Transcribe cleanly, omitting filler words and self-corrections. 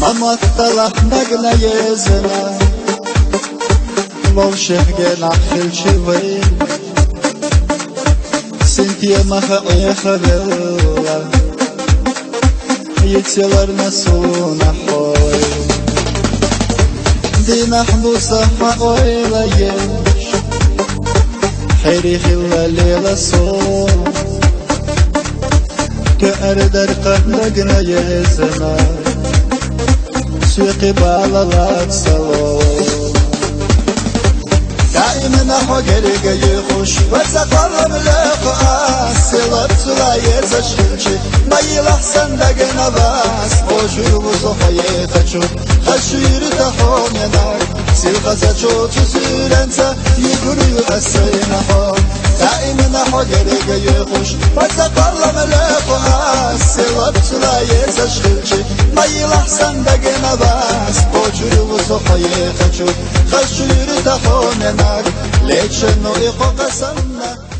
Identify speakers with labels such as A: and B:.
A: Mama talach nagna jezena Волшеб генах хилчивый Синтия маха уехала Етелар насу нахой Динах бусаха ойла еш Хайри хилла лила со كأردر قهنقنا يزنا سوقي بالالات سلو دائما حقرق يخش وسقلم لقاس سلط لا يزشلش ما يلحسن دقنا باس وشوب صحي خشوب خشير تحوم يناك سلغة شو تسيرنسا يقولوا السينا حوم دائما حقرق يخش وسقلم لقاس سلط لا يزشلش ما يلحسن دقنا باس وشوب صحي خشوب خشير تحوم يناك ليش انه يقوق سنة